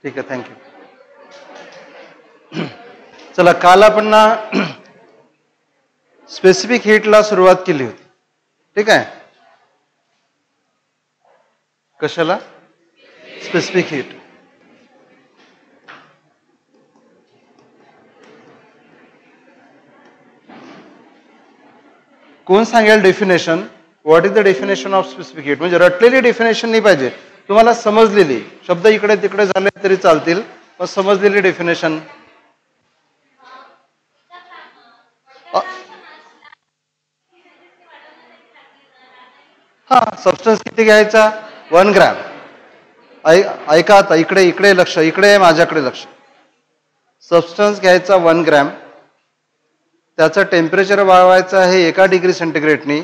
ठीक आहे, थँक्यू. चला, काल आपण ना स्पेसिफिक हीटला सुरुवात केली होती. ठीक आहे. कशाला? Specific heat. कोण सांगेल definition? What is the definition of specific heat? म्हणजे रटलेली डेफिनेशन नाही पाहिजे, तुम्हाला समजलेली. शब्द इकडे तिकडे झाले तरी चालतील, पण समजलेली डेफिनेशन. हा, सबस्टन्स किती घ्यायचा? 1 ग्रॅम. ऐका आता, इकडे इकडे लक्ष, इकडे माझ्याकडे लक्ष. सबस्टन्स घ्यायचा 1 ग्रॅम, त्याचं टेम्परेचर वाढवायचं आहे 1 डिग्री सेंटीग्रेडनी.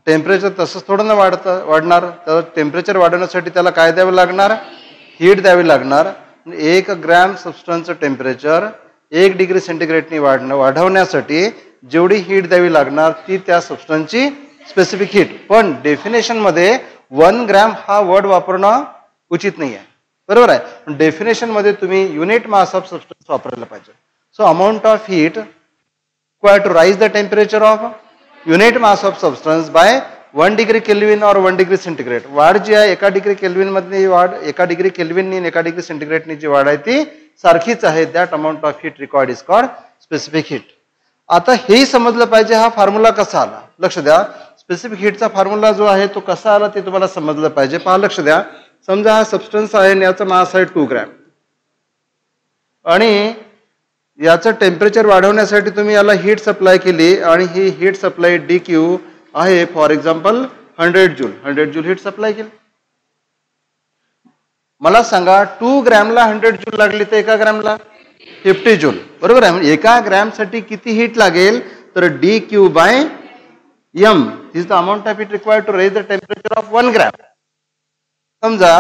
टेम्परेचर तसंच थोडं ना वाढणार, त्याचं टेम्परेचर वाढवण्यासाठी त्याला काय द्यावं लागणार? हीट द्यावी लागणार. 1 ग्रॅम सबस्टन्सचं टेम्परेचर 1 डिग्री सेंटीग्रेडनी वाढवण्यासाठी जेवढी हीट द्यावी लागणार ती त्या सबस्टन्सची स्पेसिफिक हीट. पण डेफिनेशनमध्ये 1 ग्रॅम हा वर्ड वापरणं उचित नाही आहे, बरोबर आहे. पण डेफिनेशनमध्ये तुम्ही युनिट मास ऑफ सबस्टन्स वापरायला पाहिजे. So amount of heat required to rise the temperature of unit mass of substance by 1 degree Kelvin or 1 degree centigrade. वाढ जी आहे 1 डिग्री केल्विन मधली वाढ 1 डिग्री केल्विन आणि 1 डिग्री सेंटीग्रेडनी जी वाढ आहे ती सारखीच आहे. That amount of heat required is called specific heat. आता हेही समजलं पाहिजे, हा फॉर्म्युला कसा आला. लक्ष द्या, स्पेसिफिक हीटचा फॉर्म्युला जो आहे तो कसा आला ते तुम्हाला समजलं पाहिजे. पहा, लक्ष द्या. समजा हा सबस्टन्स आहे, याचा मास आहे 2 ग्रॅम, आणि याचं टेम्परेचर वाढवण्यासाठी तुम्ही याला हीट सप्लाय केली, आणि ही हीट सप्लाय DQ आहे for example 100 joule. 100 joule heat supply केली. मला सांगा 2 ग्रॅमला 100 जूल लागली तर 1 ग्रॅमला 50 जूल, बरोबर आहे. म्हणजे 1 ग्रॅमसाठी किती हीट लागेल? तर DQ by M is the amount of heat required to raise the temperature of 1 gram. समजा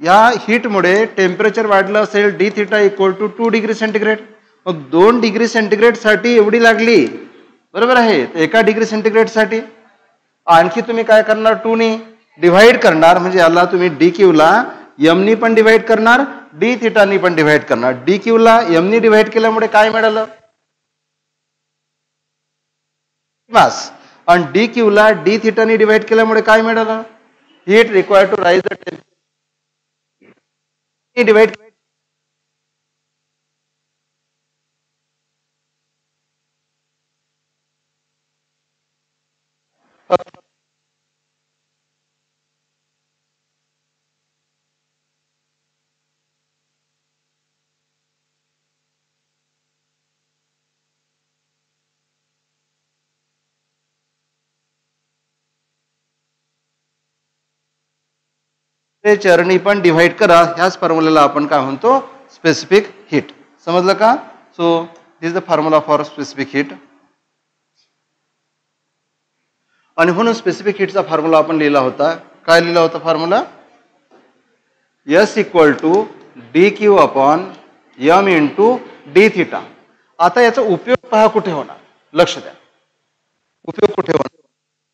या हीटमुळे टेम्परेचर वाढलं असेल d theta equal to 2 degree centigrade. मग 2 डिग्री सेंटीग्रेड साठी एवढी लागली, बरोबर आहे. 1 डिग्री सेंटीग्रेड साठी आणखी तुम्ही काय करणार? 2 ने डिव्हाइड करणार. म्हणजे याला तुम्ही DQ ला M नी पण डिव्हाइड करणार, d थिटा नी पण डिव्हाइड करणार. DQ ला M नी डिव्हाइड केल्यामुळे काय मिळालं? मास. आणि DQ ला d थिटा नी डिव्हाइड केल्यामुळे काय मिळालं? Heat required to raise the temperature. Divide टेम्परेचरनी पण डिव्हाइड करा. ह्याच फॉर्म्युल्याला आपण काय म्हणतो? Specific heat. समजलं का? So this is the formula for specific heat. आणि म्हणून स्पेसिफिक हीटचा फॉर्म्युला आपण लिहिला होता. काय लिहिला होता formula? S equal to DQ upon M into d theta. आता याचा उपयोग पहा कुठे होणार, लक्ष द्या. उपयोग कुठे होणार?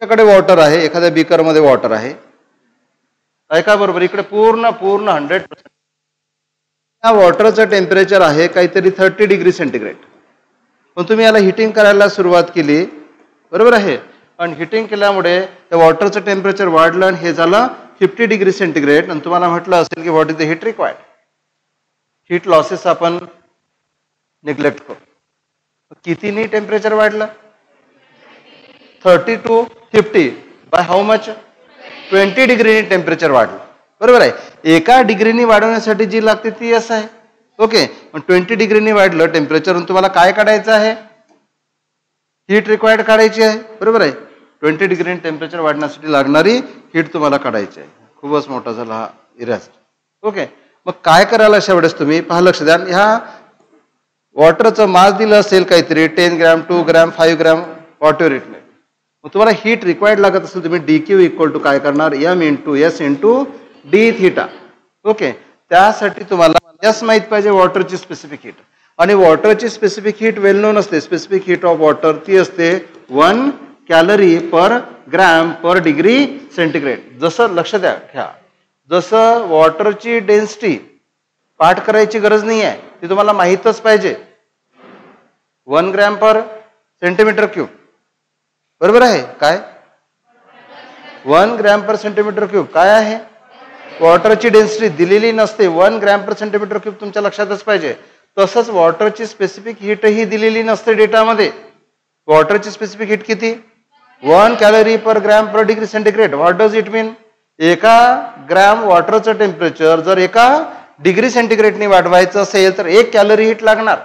आपल्याकडे वॉटर आहे, एखाद्या बीकर मध्ये वॉटर आहे, ऐका बरोबर. इकडे पूर्ण 100%. या वॉटरचं टेम्परेचर आहे काहीतरी 30 डिग्री सेंटीग्रेड. पण तुम्ही याला हिटिंग करायला सुरुवात केली, बरोबर आहे. आणि हिटिंग केल्यामुळे त्या वॉटरचं टेम्परेचर वाढलं आणि हे झालं 50 डिग्री सेंटीग्रेड. आणि तुम्हाला म्हटलं असेल की what is the heat required. Heat losses आपण निग्लेक्ट करू. कितीनी टेम्परेचर वाढलं? 30 to 50 बाय हाऊ मच? 20 डिग्रीनी टेम्परेचर वाढलं, बरोबर आहे. 1 डिग्रीनी वाढवण्यासाठी जी लागते ती S आहे. ओके. पण 20 डिग्रीनी वाढलं टेम्परेचर, तुम्हाला काय काढायचं आहे? हीट रिक्वायर्ड काढायची आहे, बरोबर आहे. 20 डिग्रीनी टेम्परेचर वाढण्यासाठी लागणारी हीट तुम्हाला काढायची आहे. खूपच मोठा झाला हा इरेज. ओके. मग काय करायला अशा वेळेस तुम्ही पहा, लक्ष द्या. ह्या वॉटरचं मास दिलं असेल काहीतरी 10 gram 2 gram 5 gram what ever it may. मग तुम्हाला हीट रिक्वायर्ड लागत असेल, तुम्ही DQ इक्वल टू काय करणार? M into S into d theta. Okay. त्यासाठी तुम्हाला S माहित पाहिजे, वॉटरची स्पेसिफिक हीट. आणि वॉटरची स्पेसिफिक हीट वेल नोन असते. स्पेसिफिक हीट ऑफ वॉटर ती असते 1 calorie per gram per degree centigrade. जसं लक्ष द्या घ्या, जसं वॉटरची डेन्सिटी पाठ करायची गरज नाही आहे, ती तुम्हाला माहीतच पाहिजे. 1 ग्रॅम पर सेंटीमीटर क्यूब. बरोबर आहे काय? 1 ग्रॅम पर सेंटीमीटर क्यूब काय आहे? वॉटरची डेन्सिटी दिलेली नसते. 1 ग्रॅम पर सेंटीमीटर क्यूब तुमच्या लक्षातच पाहिजे. तसंच वॉटरची स्पेसिफिक हीटही दिलेली नसते डेटामध्ये. वॉटरची स्पेसिफिक हीट किती? 1 calorie per gram per degree centigrade. What does it mean? एका ग्रॅम वॉटरचं टेम्परेचर जर एका डिग्री सेंटीग्रेडने वाढवायचं असेल तर 1 कॅलरी हीट लागणार.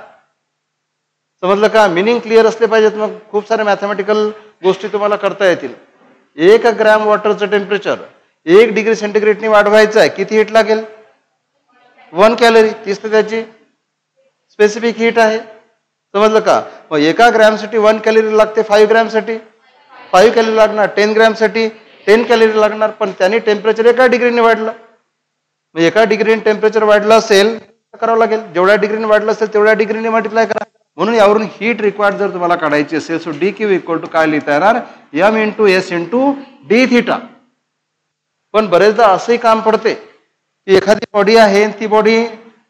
समजलं का? मिनिंग क्लिअर असले पाहिजेत, मग खूप सारे मॅथमॅटिकल गोष्टी तुम्हाला करता येतील. 1 ग्रॅम वॉटरचं टेम्परेचर 1 डिग्री सेंटीग्रेडने वाढवायचं आहे, किती हीट लागेल? 1 कॅलरी. तीच तर त्याची स्पेसिफिक हीट आहे. समजलं का? मग एका ग्रॅमसाठी 1 कॅलरी लागते, 5 ग्रॅमसाठी 5 कॅलरी लागणार, 10 ग्रॅमसाठी 10 कॅलरी लागणार. पण त्याने टेम्परेचर एका डिग्रीने वाढलं. मग एका डिग्रीने टेम्परेचर वाढलं असेल तर करावं लागेल, जेवढ्या डिग्रीने वाढलं असेल तेवढ्या डिग्रीने मल्टिप्लाय करा. म्हणून यावरून हीट रिक्वायर्ड जर तुम्हाला काढायची असेल so D Q equal to काय लिहिता येणार? M into S into D theta. पण बरेचदा असंही काम पडते की एखादी बॉडी आहे, ती बॉडी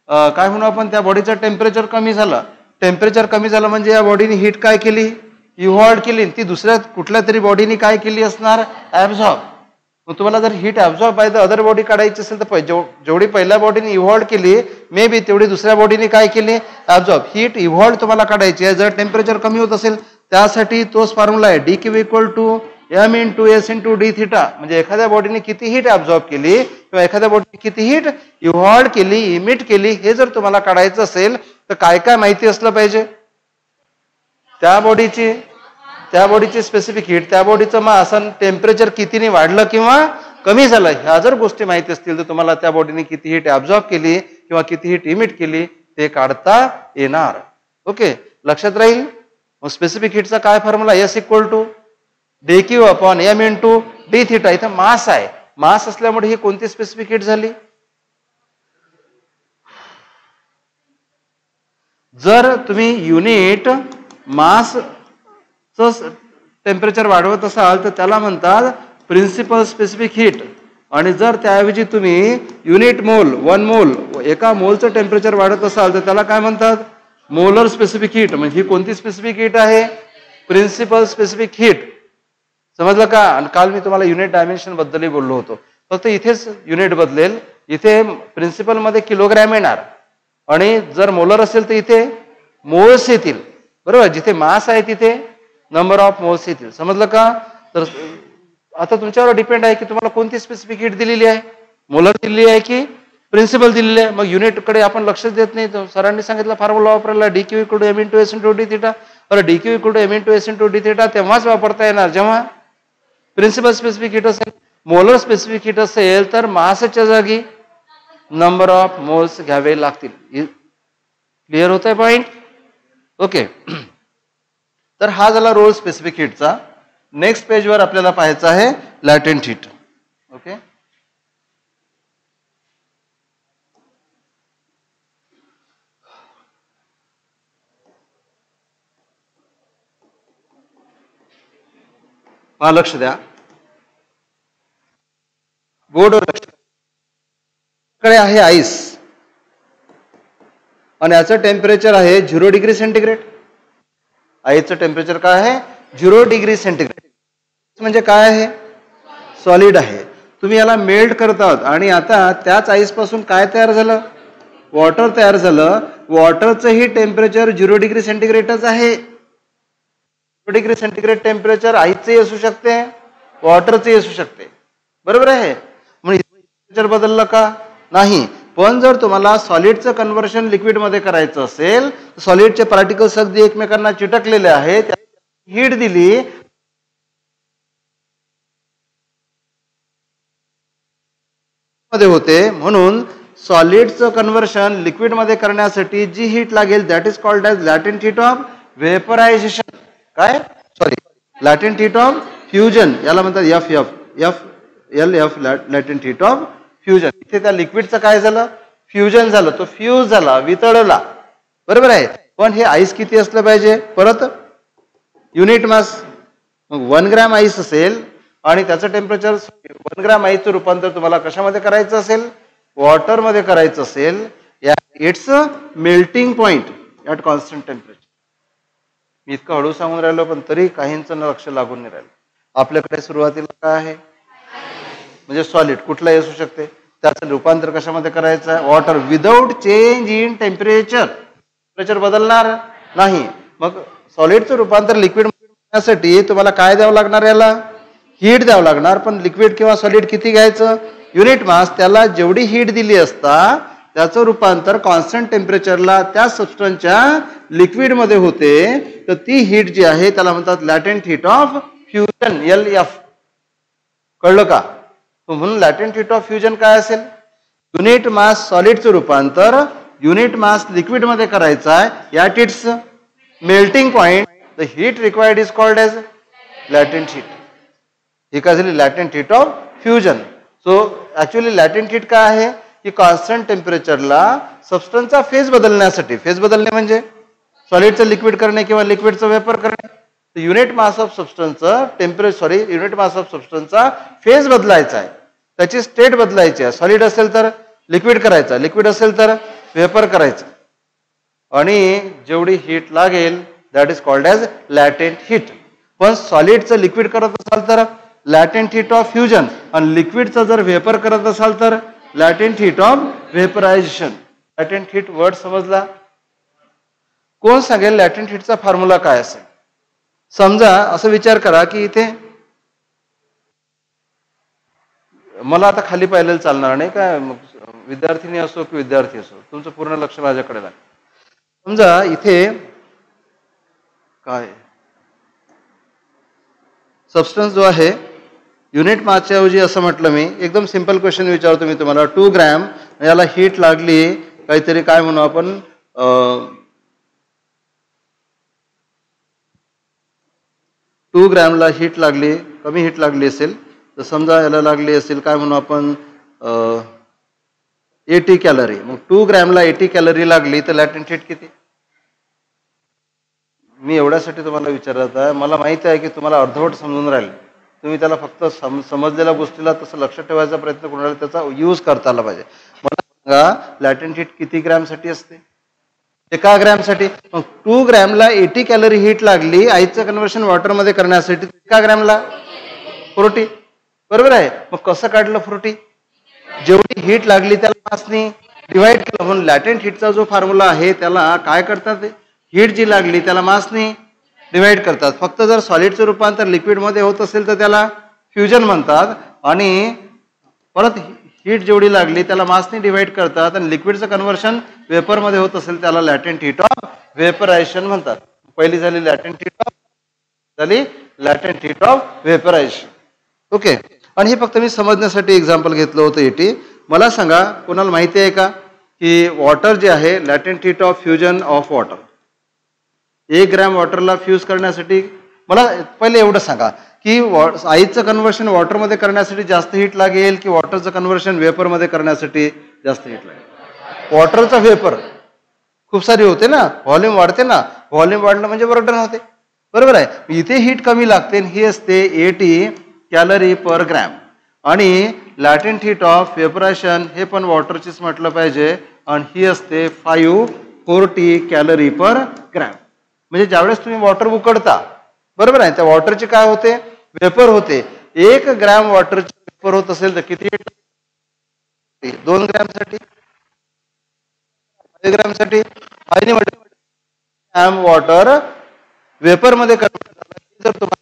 काय म्हणू आपण, त्या बॉडीचं टेम्परेचर कमी झालं. टेम्परेचर कमी झालं म्हणजे या बॉडीने हीट काय केली? इव्हॉल्व केली. ती दुसऱ्या कुठल्या तरी बॉडीने काय केली असणार? ऍब्झॉर्ब. मग तुम्हाला जर heat absorb by the other body काढायची असेल तर जेवढी पहिल्या बॉडीने इव्हॉल्व केली मे बी तेवढी दुसऱ्या बॉडीने काय केली? ऍब्झॉर्ब. हीट इव्हॉल्व तुम्हाला काढायची आहे. जर टेम्परेचर कमी होत असेल त्यासाठी तोच फॉर्म्युला आहे, D Q equal to M into S into D theta. म्हणजे एखाद्या बॉडीने किती हीट ऍब्झॉर्ब केली किंवा एखाद्या बॉडीने किती हीट इव्हॉल्व केली, इमिट केली, हे जर तुम्हाला काढायचं असेल तर काय काय माहिती असलं पाहिजे? त्या बॉडीची स्पेसिफिक हीट, त्या बॉडीचं मास आणि टेम्परेचर कितीने वाढलं किंवा कमी झालं, ह्या जर गोष्टी माहिती असतील तर तुम्हाला त्या बॉडीने किती हीट ऍब्झॉर्ब केली किंवा किती हीट इमिट केली ते काढता येणार. ओके, लक्षात राहील. मग स्पेसिफिक हीटचा काय formula? S equal to D Q upon M into D theta. इथं मास आहे, मास असल्यामुळे ही कोणती स्पेसिफिक हीट झाली? जर तुम्ही युनिट मास टेम्परेचर वाढवत असाल तर त्याला म्हणतात प्रिन्सिपल स्पेसिफिक हीट. आणि जर त्याऐवजी तुम्ही युनिट मोल 1 मोल एका मोलचं टेम्परेचर वाढत असाल तर त्याला काय म्हणतात? Molar specific heat. म्हणजे ही कोणती स्पेसिफिक हीट आहे? Principal specific heat. समजलं का? आणि काल मी तुम्हाला युनिट डायमेन्शन बद्दलही बोललो होतो. फक्त इथेच युनिट बदलेल. इथे प्रिन्सिपल मध्ये किलोग्रॅम येणार आणि जर मोलर असेल तर इथे मोल्स येतील. बरोबर? जिथे मास आहे तिथे नंबर ऑफ मोल्स येतील. समजलं का? तर आता तुमच्यावर डिपेंड आहे की तुम्हाला कोणती स्पेसिफिक हीट दिलेली आहे, मोलर दिलेली आहे की प्रिन्सिपल दिलेली आहे. मग युनिटकडे आपण लक्ष देत नाही. सरांनी सांगितलं फॉर्म्युला वापरायला D Q equal to M into S into D theta. बरं, D Q equal to M into S into D theta तेव्हाच वापरता येणार जेव्हा प्रिन्सिपल स्पेसिफिक हीट असेल. मोलर स्पेसिफिक हीट असेल तर मासच्या जागी नंबर ऑफ मोल्स घ्यावे लागतील. क्लिअर होत आहे पॉइंट? ओके, तर हा झाला रोल स्पेसिफिक हीटचा. नेक्स्ट पेजवर आपल्याला पाहायचं आहे लॅटेंट हीट. ओके, लक्ष द्या, बोर्डवर लक्ष. कडे आहे आईस आणि याचं टेम्परेचर आहे 0 डिग्री सेंटीग्रेड. आईसचं टेम्परेचर काय आहे? 0 डिग्री सेंटीग्रेड. म्हणजे काय आहे? सॉलिड आहे. तुम्ही याला मेल्ट करतात आणि आता त्याच आईस पासून काय तयार झालं? वॉटर तयार झालं. वॉटरचंही टेम्परेचर 0 डिग्री सेंटीग्रेडच आहे. 0 डिग्री सेंटीग्रेड टेम्परेचर आईसचंही असू शकते, वॉटरचंही असू शकते. बरोबर आहे? म्हणजे टेम्परेचर बदललं का? नाही. पण जर तुम्हाला सॉलिडचं कन्व्हर्शन लिक्विडमध्ये करायचं असेल, सॉलिडचे पार्टिकल्स अगदी एकमेकांना चिटकलेले आहेत, हीट दिली मध्ये होते. म्हणून सॉलिडचं कन्व्हर्शन लिक्विडमध्ये करण्यासाठी जी हीट लागेल that is called as latent heat of vaporisation. काय? Sorry, latent heat of fusion. याला म्हणतात F latent heat of fusion. इथे त्या लिक्विडचं काय झालं? फ्युजन झालं. तो फ्यूज झाला, वितळला. बरोबर आहे? पण हे आईस किती असलं पाहिजे? परत युनिट मास. मग 1 ग्रॅम आईस असेल आणि त्याचं टेम्परेचर 1 ग्रॅम आईसचं रूपांतर तुम्हाला कशामध्ये करायचं असेल? वॉटरमध्ये करायचं असेल. Its melting point at constant temperature. मी इतकं हळू सांगून राहिलो पण तरी काहींचं लक्ष लागून नाही राहिलं. आपल्याकडे सुरुवातीला काय आहे म्हणजे सॉलिड कुठलाही असू शकते, त्याचं रूपांतर कशामध्ये करायचं आहे, water, without change in temperature. Temperature बदलणार नाही. मग सॉलिडचं रूपांतर लिक्विड साठी तुम्हाला काय द्यावं लागणार, याला हीट द्यावं लागणार. पण लिक्विड किंवा सॉलिड किती घ्यायचं, युनिट मास, त्याला जेवढी हीट दिली असता त्याचं रूपांतर कॉन्स्टंट टेम्परेचरला त्या सबस्टन्सच्या लिक्विडमध्ये होते. तर ती हीट जी आहे त्याला म्हणतात लॅटेंट हीट ऑफ फ्युजन, LF. कळलं का? म्हणून लॅटेंट हीट ऑफ फ्युजन काय असेल, युनिट मास सॉलिडचं रूपांतर युनिट मास लिक्विडमध्ये करायचं आहे at its melting point. The heat required is called as latent heat. ही काय झाली, latent heat of fusion. So actually latent heat काय आहे की कॉन्स्टंट टेम्परेचरला सबस्टन्सचा फेज बदलण्यासाठी, फेज बदलणे म्हणजे सॉलिडचं लिक्विड करणे किंवा लिक्विडचं वेपर करणे. युनिट मास ऑफ सबस्टन्सचं युनिट मास ऑफ सबस्टन्सचा फेज बदलायचा आहे, त्याची स्टेट बदलायची आहे. सॉलिड असेल तर लिक्विड करायचा, लिक्विड असेल तर वेपर करायचं, आणि जेवढी हीट लागेल that is called as latent heat. पण सॉलिडचं लिक्विड करत असाल तर लॅटेंट हीट ऑफ फ्युजन, आणि लिक्विडचं जर वेपर करत असाल तर latent heat of vaporisation. Latent heat word समजला? कोण सांगेल लॅटेंट हीटचा फॉर्म्युला काय असेल? समजा असं विचार करा की इथे मला आता खाली पाहिलेलं चालणार नाही काय, विद्यार्थिनी असो की विद्यार्थी असो, तुमचं पूर्ण लक्ष माझ्याकडे लागेल. समजा इथे काय सबस्टन्स जो आहे युनिट मासच्या ऐवजी असं म्हटलं, मी एकदम सिंपल क्वेश्चन विचारतो मी तुम्हाला. 2 ग्रॅम याला हीट लागली काहीतरी काय म्हणू आपण, 2 ग्रॅमला हीट लागली, कमी हीट लागली असेल तर समजा याला लागली असेल काय म्हणू आपण 80 कॅलरी. मग 2 ग्रॅमला 80 कॅलरी लागली तर लॅटेंट हीट किती? मी एवढ्यासाठी तुम्हाला विचारत आहे, मला माहिती आहे की तुम्हाला अर्धवट समजून राहील, तुम्ही त्याला फक्त समजलेल्या गोष्टीला तसं लक्ष ठेवायचा प्रयत्न करून राहिले, त्याचा यूज करता आला पाहिजे. मला सांगा लॅटेंट हीट किती ग्रॅमसाठी असते? 1 ग्रॅमसाठी. मग 2 ग्रॅमला 80 कॅलरी हीट लागली आईचं कन्व्हर्शन वॉटरमध्ये करण्यासाठी, 1 ग्रॅमला 40, बरोबर आहे. मग कसं काढलं 40? जेवढी हीट लागली त्याला मासनी डिवाइड केलं. म्हणून लॅटेंट हीटचा जो फॉर्म्युला आहे त्याला काय करतात, हीट जी लागली त्याला मासनी डिवाइड करतात. फक्त जर सॉलिडचं रूपांतर लिक्विडमध्ये होत असेल तर त्याला फ्युजन म्हणतात, आणि परत हीट जेवढी लागली त्याला मासनी डिवाइड करतात, आणि लिक्विडचं कन्व्हर्शन वेपरमध्ये होत असेल त्याला लॅटेंट हीट ऑफ वेपरायझेशन म्हणतात. पहिली झाली latent heat of vaporisation. Okay. आणि हे फक्त मी समजण्यासाठी एक्झाम्पल घेतलं होतं 80. मला सांगा कोणाला माहिती आहे का की वॉटर जे आहे latent heat of fusion of water, 1 gram वॉटरला फ्यूज करण्यासाठी, मला पहिले एवढं सांगा की आईचं कन्व्हर्शन वॉटरमध्ये करण्यासाठी जास्त हीट लागेल की वॉटरचं कन्व्हर्शन वेपरमध्ये करण्यासाठी जास्त हीट लागेल? वॉटरचा वेपर खूप सारी होते ना, व्हॉल्यूम वाढते ना, व्हॉल्यूम वाढलं म्हणजे बर्डन होते, बरोबर आहे. इथे हीट कमी लागते, ही असते 80 कॅलरी पर ग्रॅम. आणि लॅटेंट हीट ऑफ वेपरायझेशन हे पण वॉटरचीच म्हटलं पाहिजे, आणि ही असते 540 कॅलरी पर ग्रॅम. म्हणजे ज्यावेळेस तुम्ही वॉटर उकडता, बरोबर आहे, त्या वॉटरचे काय होते, वेपर होते. 1 ग्रॅम वॉटरचे वेपर होत असेल तर किती? 2 ग्रॅमसाठी, 5 ग्रॅमसाठी 5 ग्रॅम वॉटर वेपरमध्ये जर तुम्हाला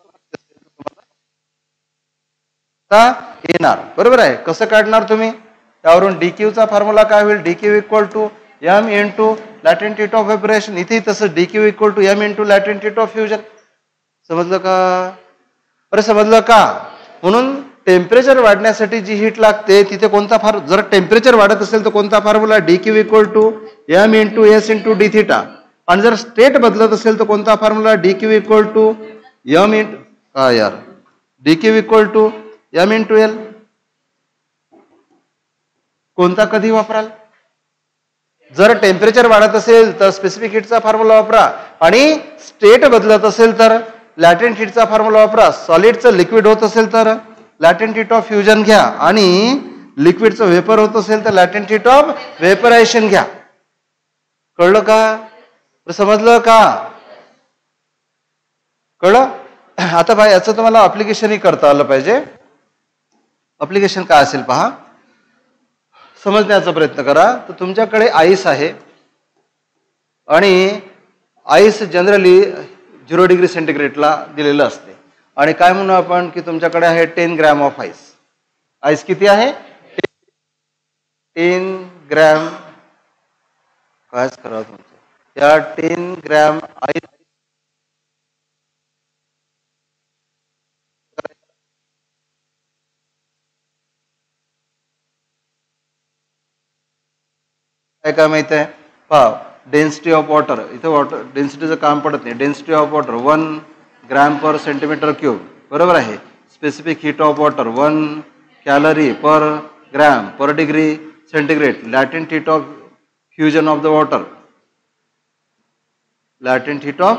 येणार, बरोबर आहे. कसं काढणार तुम्ही? त्यावरून डीक्यूचा फॉर्म्युला काय होईल, DQ equal to M into latent heat of vaporation. इथे तसं DQ equal to M into latent heat of fusion. समजलं का? अरे समजलं का? म्हणून टेम्परेचर वाढण्यासाठी जी हीट लागते तिथे कोणता जर टेम्परेचर वाढत असेल तर कोणता formula, DQ equal to M into S into D theta. आणि जर स्टेट बदलत असेल तर कोणता formula, DQ equal to M into DQ equal to M into L. कोणता कधी वापराल? जर टेम्परेचर वाढत असेल तर स्पेसिफिक हीटचा फॉर्म्युला वापरा, आणि स्टेट बदलत असेल तर लॅटेंट हीटचा फॉर्म्युला वापरा. सॉलिडचं लिक्विड होत असेल तर लॅटेंट हीट ऑफ फ्युजन घ्या, आणि लिक्विडचं वेपर होत असेल तर लॅटेंट हीट ऑफ वेपरायझेशन घ्या. कळलं का? समजलं का? कळलं? आता भाई याचं तुम्हाला अप्लिकेशनही करता आलं पाहिजे. अप्लिकेशन काय असेल पहा, समजण्याचा प्रयत्न करा. तर तुमच्याकडे आईस आहे आणि आईस जनरली 0 डिग्री सेंटीग्रेडला दिलेलं असते. आणि काय म्हणू आपण की तुमच्याकडे आहे 10 ग्रॅम ऑफ आईस. आईस किती आहे? 10 ग्रॅम. कायच करावं तुमचं या 10 ग्रॅम आईस काय माहित आहे पहा. डेन्सिटी ऑफ वॉटर, इथे वॉटर डेन्सिटीचं काम पडत नाही. Density of water 1 gram per centimetre cube, बरोबर आहे. Specific heat of water 1 calorie per gram per degree centigrade. Latent heat of fusion of the water, latent heat of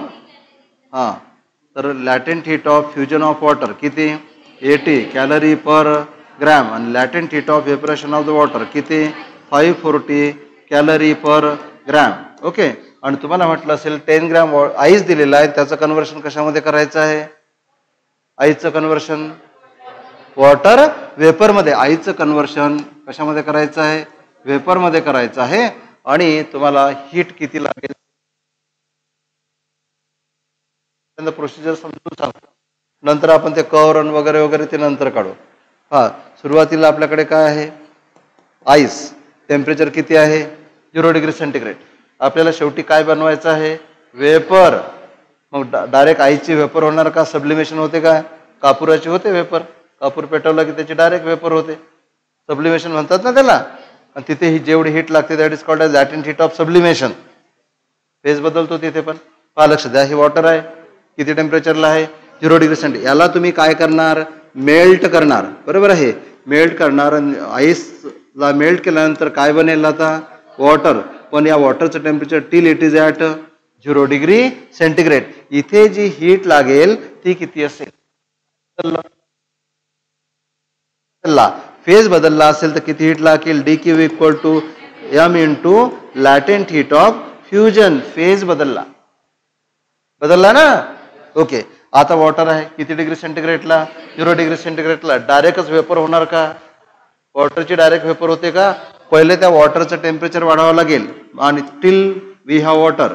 तर latent heat of fusion of water किती? 80 calorie per gram. आणि latent heat of vaporation of the water किती? 540 calorie per gram. Okay. आणि तुम्हाला म्हटलं असेल 10 gram ice दिलेला आहे, त्याचं कन्व्हर्शन कशामध्ये करायचं आहे? आईसचं कन्व्हर्शन वॉटर वेपरमध्ये. आईसचं कन्व्हर्शन कशामध्ये करायचं आहे? वेपरमध्ये करायचं आहे. आणि तुम्हाला हीट किती लागेल प्रोसिजर समजून सांगतो. नंतर आपण ते कव्हर वगैरे वगैरे ते नंतर काढू. सुरुवातीला आपल्याकडे काय आहे? आईस. टेम्परेचर किती आहे? 0 डिग्री सेंटीग्रेड. आपल्याला शेवटी काय बनवायचं आहे? वेपर. मग डायरेक्ट आईसची वेपर होणार का? सब्लिमेशन होते का? कापुराची होते वेपर. कापूर पेटवलं की त्याची डायरेक्ट वेपर होते. सब्लिमेशन म्हणतात ना त्याला. आणि तिथे ही जेवढी हीट लागते that is called as latent heat of sublimation. Phase बदलतो तिथे पण. लक्ष द्या, ही वॉटर आहे, किती टेम्परेचरला आहे? 0 डिग्री सेंटीग्रेड. याला तुम्ही काय करणार? मेल्ट करणार, बरोबर आहे. मेल्ट करणार. आईसला मेल्ट केल्यानंतर काय बनेल? आता वॉटर. पण या वॉटरचं temperature till it is at 0 degree centigrade. इथे जी हीट लागेल ती किती असेल? फेज बदलला असेल तर किती हीट लागेल? DQ equal to M into latent heat of fusion. Phase बदलला ना? ओके. आता वॉटर आहे किती डिग्री सेंटीग्रेडला? 0 डिग्री सेंटीग्रेडला. डायरेक्टच वेपर होणार का? वॉटरची डायरेक्ट वेपर होते का? पहिले त्या वॉटरचं टेम्परेचर वाढवावं लागेल. आणि टिल वी हॅव वॉटर.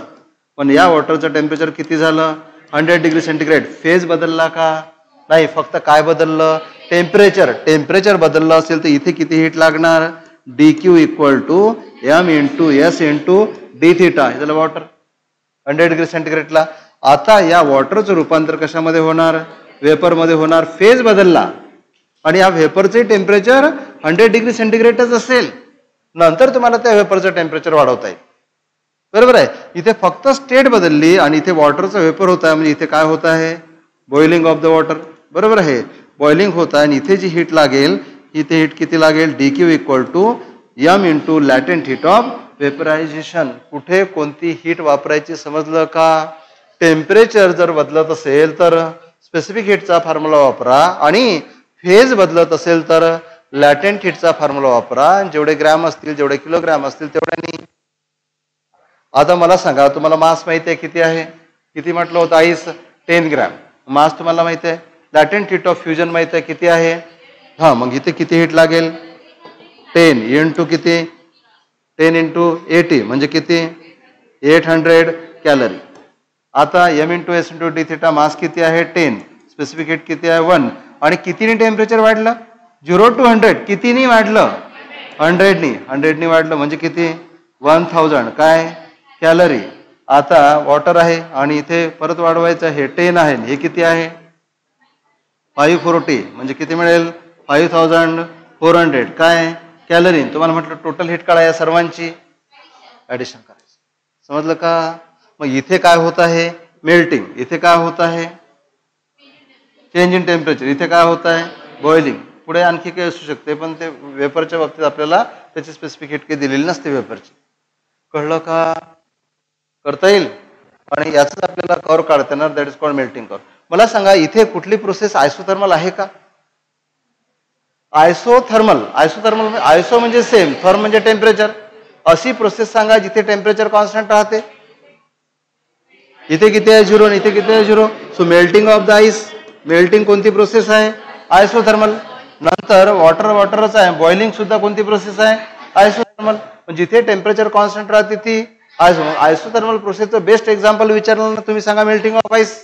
पण या वॉटरचं टेम्परेचर किती झालं? 100 डिग्री सेंटीग्रेड. फेज बदलला का? नाही. फक्त काय बदललं? टेम्परेचर. टेम्परेचर बदललं असेल तर इथे किती हीट लागणार? DQ equal to M into S into D theta. हे झालं वॉटर 100 डिग्री सेंटीग्रेडला. आता या वॉटरचं रूपांतर कशामध्ये होणार? वेपरमध्ये होणार. फेज बदलला आणि या वेपरचे टेम्परेचर 100 डिग्री सेंटीग्रेडच असेल. नंतर तुम्हाला त्या वेपरचं टेम्परेचर वाढवता येईल, बरोबर आहे. इथे फक्त स्टेट बदलली आणि इथे वॉटरचं वेपर होत आहे. म्हणजे इथे काय होत आहे? बॉइलिंग ऑफ द वॉटर, बरोबर आहे. बॉइलिंग होत आहे. आणि इथे जी हीट लागेल, इथे हीट किती लागेल? DQ equal to M into latent heat of vaporisation. कुठे कोणती हीट वापरायची समजलं का? टेम्परेचर जर बदलत असेल तर स्पेसिफिक हीटचा फॉर्म्युला वापरा. आणि फेज बदलत असेल तर लॅटेंट हीटचा फॉर्म्युला वापरा. जेवढे ग्रॅम असतील, जेवढे किलोग्रॅम असतील तेवढ्यानी. आता मला सांगा, तुम्हाला मास माहिती आहे किती आहे? किती म्हटलं होतं? Ice 10 gram. मास तुम्हाला माहिती आहे. लॅटेंट हीट ऑफ फ्युजन माहिती आहे किती आहे? मग इथे किती हीट लागेल? 10 इंटू किती? 10 इंटू 80 म्हणजे किती? 800 कॅलरी. आता M into S into D theta. Mass किती आहे? 10. स्पेसिफिक हीट किती आहे? 1. आणि कितीने टेम्परेचर वाढलं? 0 to 100. कितीनी वाढलं? 100नी. 100नी वाढलं म्हणजे किती? 1000 काय? कॅलरी. आता वॉटर आहे आणि इथे परत वाढवायचं. हे 10 आहे. हे किती आहे? 540 म्हणजे किती मिळेल? 5400 काय? कॅलरी. तुम्हाला म्हटलं टोटल हीट काढा या सर्वांची, ऍडिशन करायचं. समजलं का? मग इथे काय होत आहे? मेल्टिंग. इथे काय होत आहे? Change in temperature. इथे काय होत आहे? बॉइलिंग. पुढे आणखी काही असू शकते, पण ते वेपरच्या बाबतीत आपल्याला त्याची स्पेसिफिक हीट काही दिलेली नसते वेपरची. कळलं का? करता येईल. आणि याच आपल्याला कर्व काढता येणार, that is called melting curve. मला सांगा, इथे कुठली प्रोसेस आयसोथर्मल आहे का? आयसोथर्मल. आयसो म्हणजे सेम, थर्म म्हणजे टेम्परेचर. अशी प्रोसेस सांगा जिथे टेम्परेचर कॉन्स्टंट राहते. इथे किती आहे 0 आणि इथे किती आहे 0. So melting of the ice, melting कोणती प्रोसेस आहे? आयसोथर्मल. नंतर वॉटरच आहे, बॉइलिंग सुद्धा कोणती प्रोसेस आहे? आयसोथर्मल. पण जिथे टेम्परेचर कॉन्स्टंट राहते ती आयसोथर्मल प्रोसेसचं बेस्ट एक्झाम्पल विचारलं ना तुम्ही सांगा मेल्टिंग ऑफ आईस.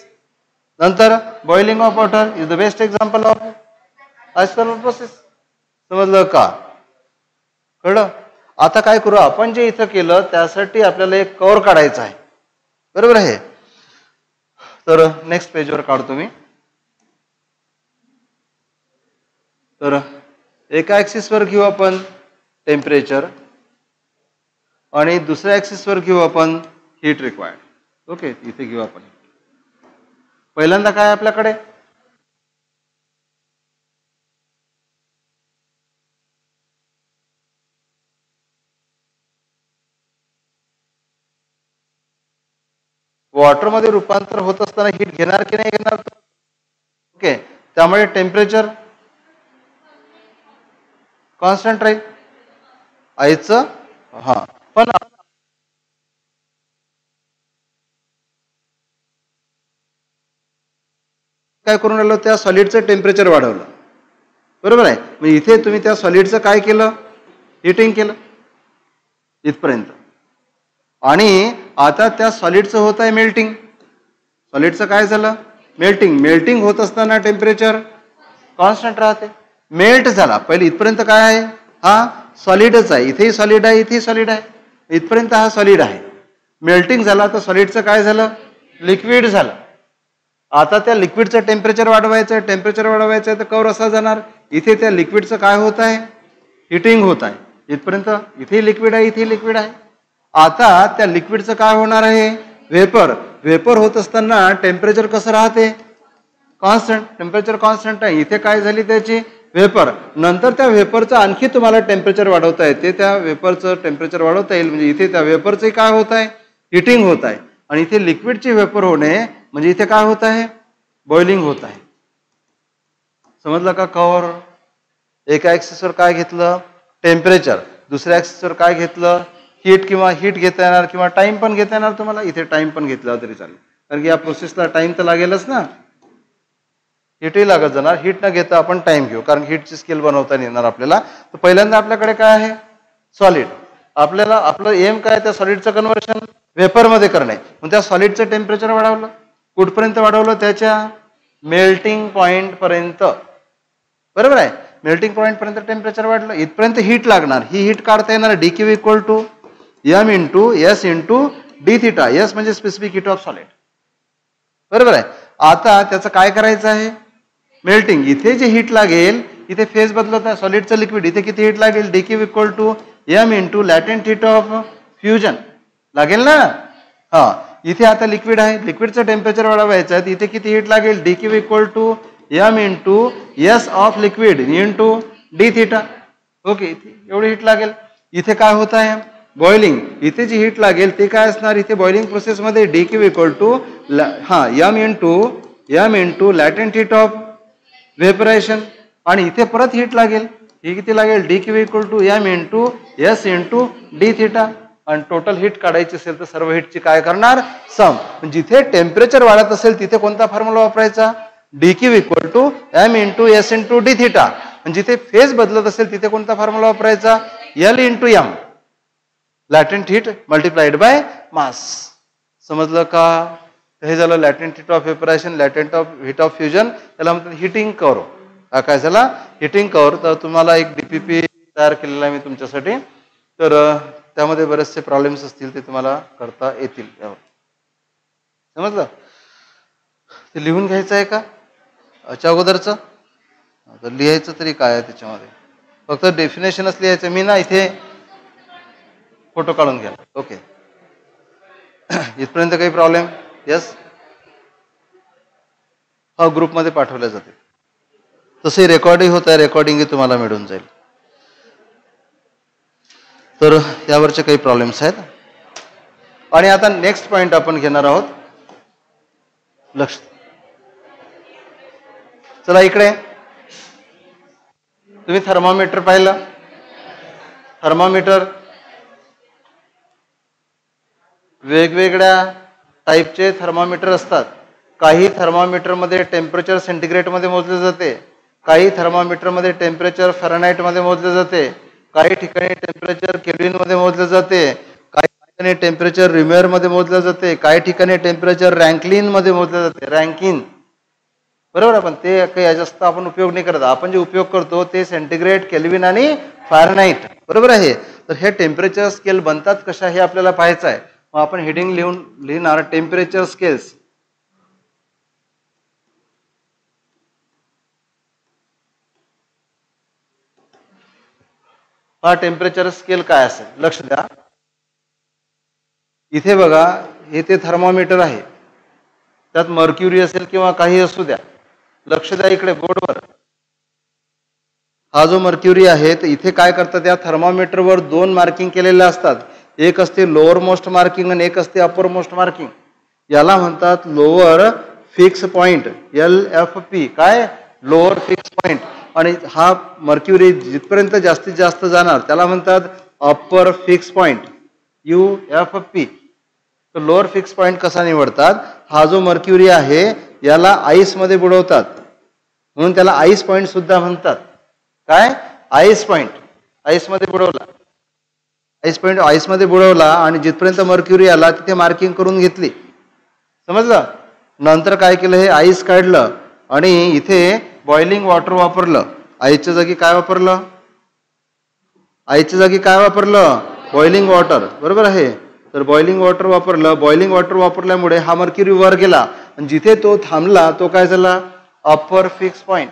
नंतर boiling of water is the best example of isothermal process. समजलं का? कळलं? आता काय करू आपण, जे इथं केलं त्यासाठी आपल्याला एक कर्व काढायचा आहे, बरोबर आहे. तर नेक्स्ट पेजवर काढतो मी. तर एका ऍक्सिसवर घेऊ आपण टेम्परेचर आणि दुसऱ्या ऍक्सिसवर घेऊ आपण हीट रिक्वायर्ड. ओके, इथे घेऊ आपण. पहिल्यांदा काय आपल्याकडे वॉटरमध्ये रूपांतर होत असताना हीट घेणार की नाही घेणार? ओके, त्यामुळे टेम्परेचर कॉन्स्टंट राहील आईचं. हा, पण काय करून राहिलो, त्या सॉलिडचं टेम्परेचर वाढवलं, बरोबर आहे. म्हणजे इथे तुम्ही त्या सॉलिडचं काय केलं? हिटिंग केलं इथपर्यंत. आणि आता त्या सॉलिडचं होत आहे मेल्टिंग. सॉलिडचं काय झालं? मेल्टिंग. मेल्टिंग होत असताना टेम्परेचर कॉन्स्टंट राहते. मेल्ट झाला, पहिले इथपर्यंत काय आहे? हा सॉलिडच आहे. इथेही सॉलिड आहे, इथेही सॉलिड आहे, इथपर्यंत हा सॉलिड आहे. मेल्टिंग झाला तर सॉलिडचं काय झालं? लिक्विड झालं. आता त्या लिक्विडचं टेम्परेचर वाढवायचं आहे, टेम्परेचर वाढवायचं आहे तर कर्व असा जाणार. इथे त्या लिक्विडचं काय होत आहे? हिटिंग होत आहे. इथपर्यंत इथे लिक्विड आहे, इथे लिक्विड आहे. आता त्या लिक्विडचं काय होणार आहे? वेपर. वेपर होत असताना टेम्परेचर कसं राहते? कॉन्स्टंट. टेम्परेचर कॉन्स्टंट आहे. इथे काय झाली त्याची? वेपर. नंतर त्या वेपरचं आणखी तुम्हाला टेम्परेचर वाढवता येते, त्या वेपरचं टेम्परेचर वाढवता येईल. म्हणजे इथे त्या वेपरचं काय होत आहे? हिटिंग होत आहे. आणि इथे लिक्विडची वेपर होणे म्हणजे इथे काय होत आहे? बॉइलिंग होत आहे. समजलं का? कवर एका ऍक्सिसवर काय घेतलं? टेम्परेचर. दुसऱ्या ऍक्सिसवर काय घेतलं? हीट. किंवा हीट घेता येणार किंवा टाइम पण घेता येणार तुम्हाला. इथे टाइम पण घेतला तरी चालेल, कारण की या प्रोसेसला टाइम तर लागेलच ना. हीटही लागत जाणार. हीट न घेता आपण टाइम घेऊ, कारण हीटची स्केल बनवता येणार आपल्याला. तर पहिल्यांदा आपल्याकडे काय आहे? सॉलिड. आपल्याला आपलं एम काय? त्या सॉलिडचं कन्व्हर्शन वेपरमध्ये करणे. मग त्या सॉलिडचं टेम्परेचर वाढवलं. कुठपर्यंत वाढवलं? त्याच्या मेल्टिंग पॉइंट पर्यंत, बरोबर आहे. मेल्टिंग पॉइंट पर्यंत टेम्परेचर वाढलं. इथपर्यंत हीट लागणार. ही हीट काढता येणार DQ equal to M into S into D theta. S म्हणजे स्पेसिफिक हीट ऑफ सॉलिड, बरोबर आहे. आता त्याचं काय करायचं आहे? मेल्टिंग. इथे जे हीट लागेल, इथे फेज बदलत आहे, सॉलिडचं लिक्विड. इथे किती हीट लागेल? DQ equal to M into latent heat of fusion लागेल ना. हा, इथे आता लिक्विड आहे, लिक्विडचं टेम्परेचर वाढवायचं आहे, इथे किती हीट लागेल? DQ equal to M into S of liquid into D theta. Okay, एवढी हीट लागेल. इथे काय होत आहे? बॉइलिंग. इथे जी हीट लागेल ते काय असणार? इथे बॉइलिंग प्रोसेसमध्ये DQ equal to M into latent heat of vaporation. आणि इथे परत हीट लागेल. ही किती लागेल? DQ equal to M into S into D theta. आणि टोटल हीट काढायची असेल तर सर्व हीटची काय करणार? सम. जिथे टेम्परेचर वाढत असेल तिथे कोणता फॉर्म्युला वापरायचा? DQ equal to M into S into D theta. जिथे फेज बदलत असेल तिथे कोणता फॉर्म्युला वापरायचा? L into M, latent heat multiplied by mass. समजलं का? हे झालं latent heat of vaporation, latent of heat of fusion. त्याला म्हणतात हिटिंग कर्व. हा काय झाला? Heating curve. तर तुम्हाला एक DPP तयार केलेला आहे मी तुमच्यासाठी. तर त्यामध्ये बरेचसे प्रॉब्लेम्स असतील ते तुम्हाला करता येतील. समजलं? ते लिहून घ्यायचं आहे का याच्या अगोदरचं? तर लिहायचं तरी काय आहे त्याच्यामध्ये? फक्त डेफिनेशनच लिहायचं. मी ना इथे फोटो काढून घ्या. ओके, इथपर्यंत काही प्रॉब्लेम? यस. हा ग्रुपमध्ये पाठवल्या जाते. तसे रेकॉर्डिंग होत आहे, रेकॉर्डिंगही तुम्हाला मिळून जाईल. तर यावरचे काही प्रॉब्लेम्स आहेत. आणि आता नेक्स्ट पॉइंट आपण घेणार आहोत. लक्ष. चला इकडे. तुम्ही थर्मामीटर पाहिलं? थर्मामीटर वेगवेगळ्या टाईपचे थर्मामीटर असतात. काही थर्मामीटरमध्ये टेम्परेचर सेंटीग्रेडमध्ये मोजले जाते, काही थर्मामीटरमध्ये टेम्परेचर फॅरनहाईटमध्ये मोजले जाते, काही ठिकाणी टेम्परेचर केल्विनमध्ये मोजले जाते, काही ठिकाणी टेम्परेचर रिमेअरमध्ये मोजले जाते, काही ठिकाणी टेम्परेचर रँकलिनमध्ये मोजले जाते, रँकिन. बरोबर. आपण ते काही जास्त आपण उपयोग नाही करत. आपण जे उपयोग करतो ते सेंटीग्रेड, केल्विन आणि फॅरनहाईट. बरोबर आहे. तर हे टेम्परेचर स्केल बनतात कशा हे आपल्याला पाहायचं आहे. मग आपण हेडिंग लिहिणार टेम्परेचर स्केल्स. हा टेम्परेचर स्केल काय असेल लक्ष द्या. इथे बघा, इथे थर्मामीटर आहे, त्यात मर्क्युरी असेल किंवा काही असू द्या. लक्ष द्या इकडे बोर्डवर. हा जो मर्क्युरी आहे तर इथे काय करतात, या थर्मामीटरवर 2 मार्किंग केलेले असतात. एक असते लोअर मोस्ट मार्किंग आणि एक असते अपर मोस्ट मार्किंग. याला म्हणतात लोअर फिक्स पॉइंट, LFP. काय? Lower fix point. आणि हा मर्क्युरी जिथपर्यंत जास्तीत जास्त जाणार त्याला म्हणतात अप्पर फिक्स पॉइंट, UFP. तर लोअर फिक्स पॉइंट कसा निवडतात, हा जो मर्क्युरी आहे याला आईस मध्ये बुडवतात म्हणून त्याला आईस पॉइंट सुद्धा म्हणतात. काय? Ice point. आईस मध्ये बुडवला, आईस पॉइंट आईस मध्ये बुडवला आणि जिथपर्यंत मर्क्युरी आला तिथे मार्किंग करून घेतली. समजलं. नंतर काय केलं, हे आईस काढलं आणि इथे बॉइलिंग वॉटर वापरलं. आईच्या जागी काय वापरलं, आईच्या जागी काय वापरलं, बॉइलिंग वॉटर. बरोबर आहे. तर बॉइलिंग वॉटर वापरलं. बॉइलिंग वॉटर वापरल्यामुळे हा मर्क्युरी वर गेला आणि जिथे तो थांबला तो काय झाला, अप्पर फिक्स पॉइंट.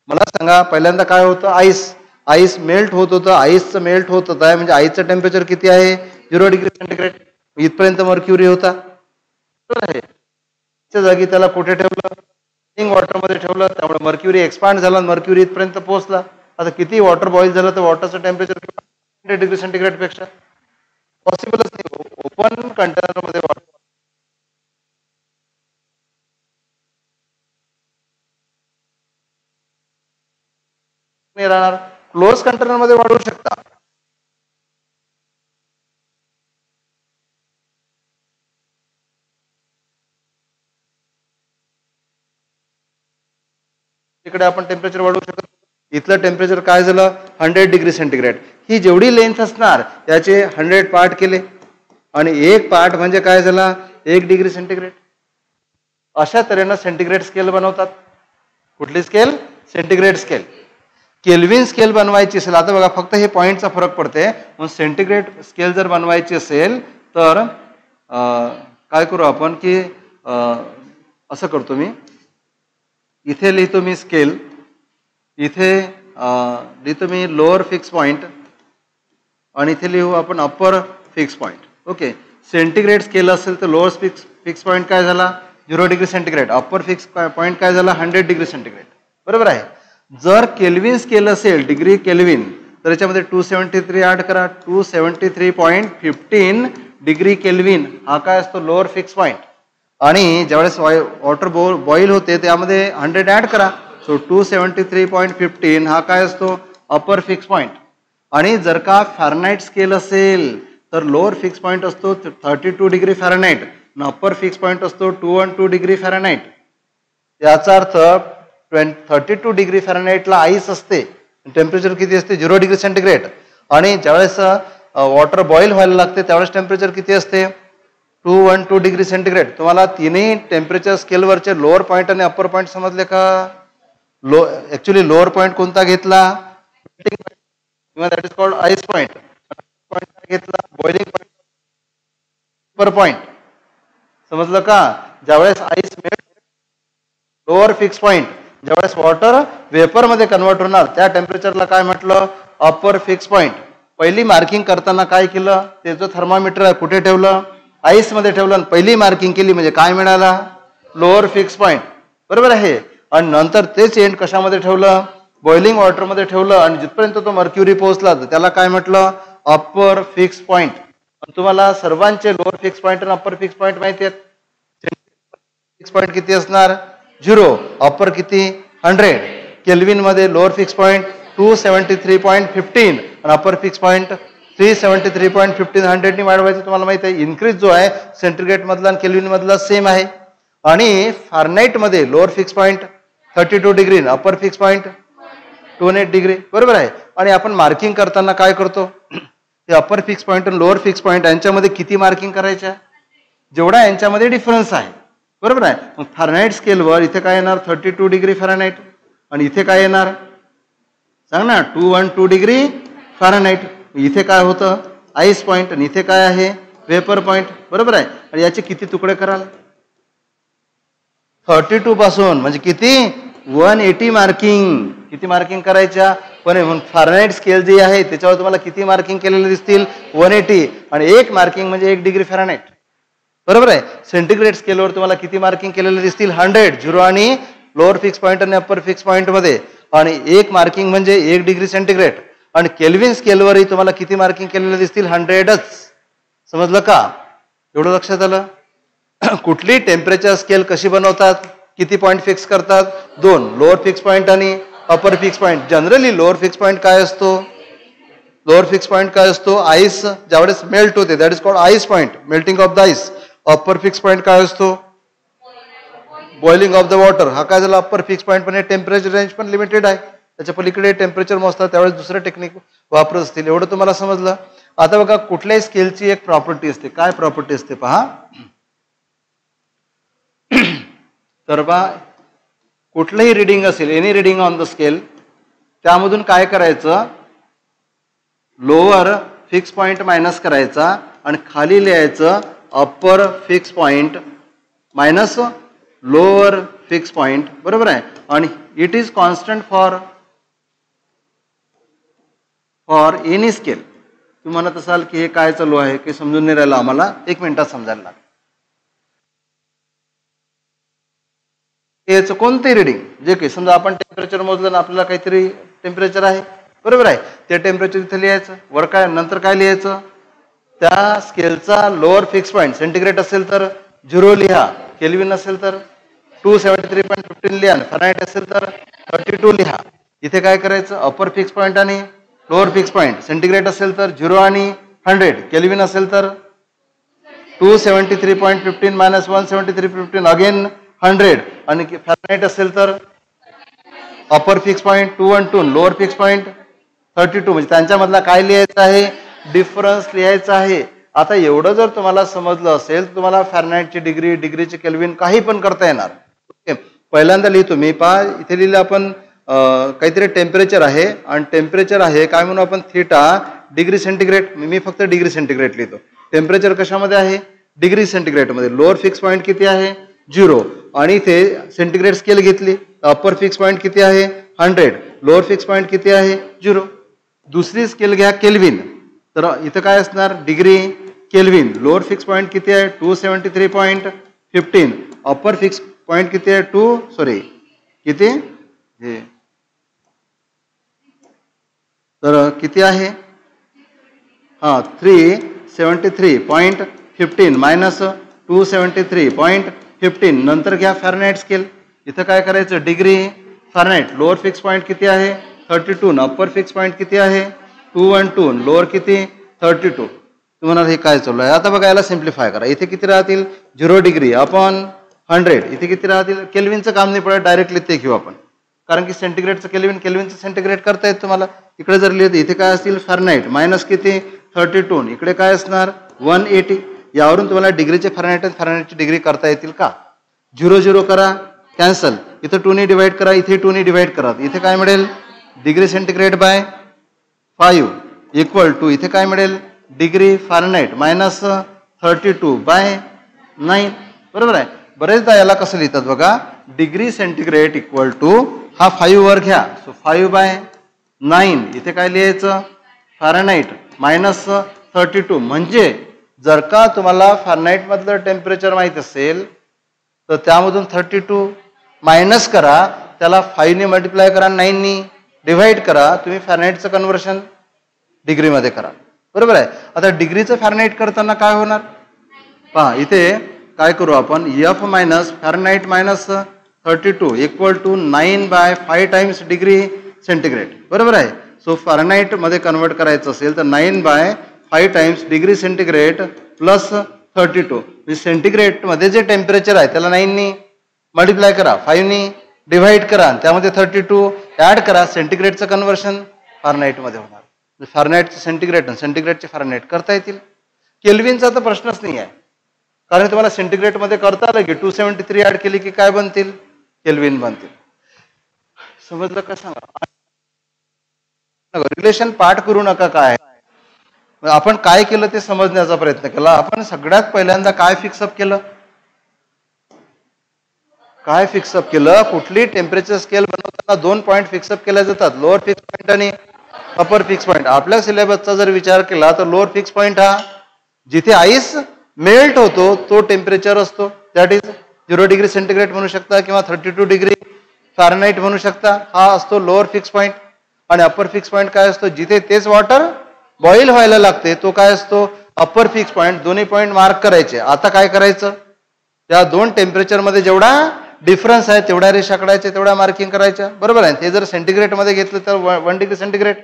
मला सांगा, पहिल्यांदा काय होतं, आईस. आईस मेल्ट होत होतं, आईसचं मेल्ट होत होत आहे म्हणजे आईसचं टेम्परेचर किती आहे, 0 डिग्री सेंटीग्रेड. इथपर्यंत मर्क्युरी होता. बरोबर आहे. त्या जागी त्याला कुठे ठेवलं, बॉइलिंग वॉटरमध्ये ठेवलं. त्यामुळे मर्क्युरी एक्सपांड झाला, मर्क्युरी इथपर्यंत पोहोचला. आता किती वॉटर बॉईल झालं तर वॉटरचं टेम्परेचर 100 डिग्री सेंटीग्रेड पेक्षा पॉसिबलच नाही. ओपन कंटेनर मध्ये वॉटर नाही राहणार, क्लोज कंटेनर मध्ये वाढवू शकता. इकडे आपण टेम्परेचर वाढवू शकतो. इथलं टेम्परेचर काय झालं, 100 डिग्री सेंटीग्रेड. ही जेवढी लेंथ असणार त्याचे 100 पार्ट केले आणि एक पार्ट म्हणजे काय झाला, 1 डिग्री सेंटीग्रेड. अशा तऱ्हेनं सेंटीग्रेड स्केल बनवतात. कुठली scale, centigrade scale. Kelvin scale बनवायची असेल, आता बघा फक्त हे पॉईंटचा फरक पडते. मग सेंटीग्रेड स्केल जर बनवायची असेल तर काय करू आपण की असं करतो मी, इथे लिहितो मी स्केल, इथे लिहितो मी लोअर फिक्स पॉइंट आणि इथे लिहू आपण upper fix point. Okay. Centigrade scale असेल तर लोअर फिक्स पॉइंट काय झाला, 0 degree centigrade. Upper fix point काय झाला, 100 डिग्री सेंटीग्रेड. बरोबर आहे. जर केल्विन स्केल असेल, डिग्री केल्विन, तर याच्यामध्ये 273 ऍड करा. 273.15 डिग्री केल्विन हा काय असतो, लोअर फिक्स पॉइंट. आणि ज्यावेळेस वॉटर बॉईल होते त्यामध्ये 100 ऍड करा. सो 273.15 हा काय असतो, अपर फिक्स पॉइंट. आणि जर का फॅरनहाईट स्केल असेल तर लोअर फिक्स पॉइंट असतो 32 डिग्री फॅरनहाईट आणि अप्पर फिक्स पॉइंट असतो 212 डिग्री फॅरनहाईट. याचा अर्थ 32 डिग्री फॅरनहाईटला आईस असते, टेम्परेचर किती असते, 0 डिग्री सेंटीग्रेड. आणि ज्यावेळेस वॉटर बॉईल व्हायला लागते त्यावेळेस टेम्परेचर किती असते, 212 डिग्री सेंटीग्रेड. तुम्हाला तिन्ही टेम्परेचर स्केलवरचे लोअर पॉईंट आणि अप्पर पॉईंट समजले का. ऍक्च्युली लोअर पॉईंट कोणता घेतला, किंवा that is called ice point. Point घेतला बॉइलिंग पॉईंट, अप्पर पॉईंट. समजलं का. ज्यावेळेस ice melt, lower fix point. ज्यावेळेस वॉटर वेपर मध्ये कन्वर्ट होणार त्या टेम्परेचरला काय म्हटलं, अप्पर फिक्स पॉईंट. पहिली मार्किंग करताना काय केलं, ते जो थर्मामीटर आहे कुठे ठेवलं, आईस मध्ये ठेवलं आणि पहिली मार्किंग केली म्हणजे काय मिळाला, लोअर फिक्स पॉईंट. बरोबर आहे. आणि नंतर तेच एंड कशामध्ये ठेवलं, बॉइलिंग वॉटर मध्ये ठेवलं आणि जिथपर्यंत तो मर्क्युरी पोहोचला त्याला काय म्हटलं, अप्पर फिक्स पॉईंट. तुम्हाला सर्वांचे लोअर फिक्स पॉईंट आणि अप्पर फिक्स पॉईंट माहिती आहेत. फिक्स पॉईंट किती असणार, 0, अप्पर किती 100. केल्विन मध्ये लोअर फिक्स पॉईंट 273.15 आणि अप्पर फिक्स पॉईंट 373.15 100 वाढवायचं तुम्हाला माहिती आहे. इन्क्रीज जो आहे सेंट्रिग्रेड मधला आणि केल्विन मधला सेम आहे. आणि फॅरनाईट मध्ये लोअर फिक्स पॉईंट 32 डिग्री, अपर फिक्स पॉईंट 28 डिग्री, बरोबर आहे. आणि आपण मार्किंग करताना काय करतो, ते अपर फिक्स पॉईंट आणि लोअर फिक्स पॉईंट यांच्यामध्ये किती मार्किंग करायच्या, जेवढा यांच्यामध्ये डिफरन्स आहे, बरोबर आहे. मग फॅरनाईट स्केलवर इथे काय येणार 32 डिग्री फॅरनाईट, आणि इथे काय येणार सांग ना 212 डिग्री फॅरनाईट. इथे काय होतं आईस पॉईंट, आणि इथे काय आहे वेपर पॉईंट, बरोबर आहे. आणि याचे किती तुकडे कराल 32 पासून, म्हणजे किती 180 मार्किंग, किती मार्किंग करायच्या. पण फॅरनाईट स्केल जी आहे त्याच्यावर तुम्हाला किती मार्किंग केलेले दिसतील 180, आणि एक मार्किंग म्हणजे 1 डिग्री फॅरनाईट, बरोबर आहे. सेंटिग्रेड स्केलवर तुम्हाला किती मार्किंग केलेले दिसतील 100, 0 आणि लोअर फिक्स पॉईंट आणि अपर फिक्स पॉईंट मध्ये, आणि एक मार्किंग म्हणजे 1 डिग्री सेंटिग्रेड. आणि केल्विन स्केलवरही तुम्हाला किती मार्किंग केलेले दिसतील 100च. समजलं का, एवढं लक्षात आलं. कुठली टेम्परेचर स्केल कशी बनवतात, किती पॉईंट फिक्स करतात, 2 लोअर फिक्स पॉईंट आणि अपर fix point. Generally lower fix point काय असतो, लोअर फिक्स पॉईंट काय असतो आईस ज्यावेळेस मेल्ट होते that is called ice point, melting of the ice. Upper fix point काय असतो बॉइलिंग ऑफ द वॉटर. हा काय झाला अपर फिक्स पॉईंट, पण टेम्परेचर रेंज पण लिमिटेड आहे, त्याच्या पलीकडे टेम्परेचर मोजतात त्यावेळेस दुसरं टेक्निक वापरत असतील. एवढं तुम्हाला समजलं. आता बघा कुठल्याही स्केलची एक प्रॉपर्टी असते, काय प्रॉपर्टी असते पहा. तर बा कुठलंही रिडिंग असेल, any reading on the scale, त्यामधून काय करायचं लोअर फिक्स पॉईंट मायनस करायचा आणि खाली लिहायचं अपर fix point minus lower fix point, बरोबर आहे. आणि it is constant for any scale. तुम्ही म्हणत असाल की हे काय चालू आहे की समजून नाही राहिलं आम्हाला, 1 मिनिटात समजायला लागेल. याचं कोणते रिडिंग जे काही समजा आपण टेम्परेचर मोजलं ना आपल्याला काहीतरी टेम्परेचर आहे, बरोबर आहे. ते टेम्परेचर इथे लिहायचं, वर काय नंतर काय लिहायचं त्या स्केलचा लोअर फिक्स पॉईंट. सेंटिग्रेड असेल तर 0 लिहा, केल्विन असेल तर 273.15 लिहा, फॅरनाईट असेल तर 32 लिहा. इथे काय करायचं अपर फिक्स पॉईंट आणि लोअर फिक्स पॉईंट. सेंटिग्रेड असेल तर 0 आणि 100, केल्विन असेल तर 273.15 मायनस 173.15 अगेन 100, आणि फॅरनाईट असेल तर अपर fix point 212, lower fix point 32. म्हणजे त्यांच्यामधला काय लिहायचं आहे डिफरन्स लिहायचा आहे. आता एवढं जर तुम्हाला समजलं असेल तर तुम्हाला फॅरनाईटची डिग्री, डिग्रीचे केल्विन काही पण करता येणार. ओके, पहिल्यांदा लिहितो मी पहा. इथे लिहिलं आपण काहीतरी टेम्परेचर आहे, आणि टेम्परेचर आहे काय म्हणू आपण थीटा डिग्री सेंटिग्रेड. मी फक्त डिग्री सेंटिग्रेड लिहितो. टेम्परेचर कशामध्ये आहे डिग्री सेंटिग्रेड मध्ये. लोअर फिक्स पॉईंट किती आहे 0, आणि इथे सेंटिग्रेड स्केल घेतली, अपर फिक्स पॉईंट किती आहे 100, लोअर फिक्स पॉईंट किती आहे 0. दुसरी स्केल घ्या केल्विन, तर इथं काय असणार degree kelvin. Lower fix point किती आहे 273.15, अपर फिक्स पॉईंट किती आहे किती हे तर किती आहे 373.15 मायनस 273.15. नंतर घ्या फॅरनाईट स्केल. इथं काय करायचं डिग्री फॅरनाईट. लोअर फिक्स पॉईंट किती आहे 32, अपर फिक्स पॉईंट किती आहे 212, लोअर किती 32. तुम्हाला हे काय चालू आहे. आता बघा याला सिम्प्लिफाय करा. इथे किती राहतील 0 डिग्री अपॉन 100. इथे किती राहतील केल्विनचं काम नाही पडत, डायरेक्टली ते घेऊ आपण, कारण की सेंटिग्रेडचं केल्विन, केल्विनचं सेंटिग्रेड करता येत तुम्हाला. इकडे जर लिहिलं इथे काय असतील फॅरनाईट मायनस किती 32, इकडे काय असणार 180. यावरून तुम्हाला डिग्रीचे फॅरनाईट आणि फॅरनाईटची डिग्री करता येतील का. 0 0 करा कॅन्सल, इथं 2 ने डिवाइड करा, इथे 2 ने डिवाइड करा. इथे काय मिळेल degree centigrade by 5 equal to इथे काय मिळेल डिग्री फॅरनाईट मायनस 32 बाय 9, बरोबर आहे. बरेचदा याला कसं लिहितात बघा डिग्री सेंटिग्रेड इक्वल टू हा 5 वर घ्या, सो 5 बाय 9. इथे काय लिहायचं फॅरनाईट मायनस 32. म्हणजे जर का तुम्हाला फॅरनाईट मधलं टेम्परेचर माहित असेल तर त्यामधून 32 मायनस करा, त्याला 5 ने मल्टिप्लाय करा, 9 ने डिवाइड करा, तुम्ही फॅरनाईटचं कन्व्हर्शन डिग्रीमध्ये करा, बरोबर आहे. आता डिग्रीचं फॅरनाईट करताना काय होणार पहा. इथे काय करू आपण F minus Fahrenheit minus 32 equal to 9 by 5 times degree centigrade, बरोबर आहे. सो फॅरनाईट मध्ये कन्वर्ट करायचं असेल तर 9 by 5 times degree centigrade plus 32 म्हणजे सेंटीग्रेडमध्ये जे टेम्परेचर आहे त्याला 9नी मल्टिप्लाय करा, 5नी डिव्हाइड करा, त्यामध्ये 32 ॲड करा, सेंटीग्रेडचं कन्व्हर्शन फॅरनहाइटमध्ये होणार. फॅरनहाइटचं सेंटीग्रेड, सेंटीग्रेडचे फॅरनहाइट करता येतील. केल्विनचा तर प्रश्नच नाही आहे, कारण तुम्हाला सेंटीग्रेडमध्ये करता आलं की 273 ॲड केली की काय बनतील, केल्विन बनतील. समजलं का सांगा. रिलेशन पाठ करू नका. काय आपण काय केलं ते समजण्याचा प्रयत्न केला. आपण सगळ्यात पहिल्यांदा काय फिक्सअप केलं, काय फिक्सअप केलं, कुठली टेम्परेचर स्केल बनवताना 2 पॉईंट फिक्सअप केल्या जातात, लोअर फिक्स पॉईंट आणि अपर फिक्स पॉईंट. आपल्या सिलेबसचा जर विचार केला तर लोअर फिक्स पॉईंट हा जिथे आईस मेल्ट होतो तो टेम्परेचर असतो, दॅट इज 0 डिग्री सेंटीग्रेड म्हणू शकता किंवा 32 डिग्री फॅरनहाइट म्हणू शकता, हा असतो लोअर फिक्स पॉईंट. आणि अपर फिक्स पॉईंट काय असतो, जिथे तेच वॉटर बॉईल व्हायला लागते तो काय असतो, अपर फिक्स पॉईंट. दोन्ही पॉईंट मार्क करायचे. आता काय करायचं, त्या दोन टेम्परेचर मध्ये जेवढा डिफरन्स आहे तेवढ्या रेषा काढायच्या, तेवढ्या मार्किंग करायच्या, बरोबर आहे. ते जर सेंटीग्रेड मध्ये घेतलं तर 1 डिग्री सेंटीग्रेड,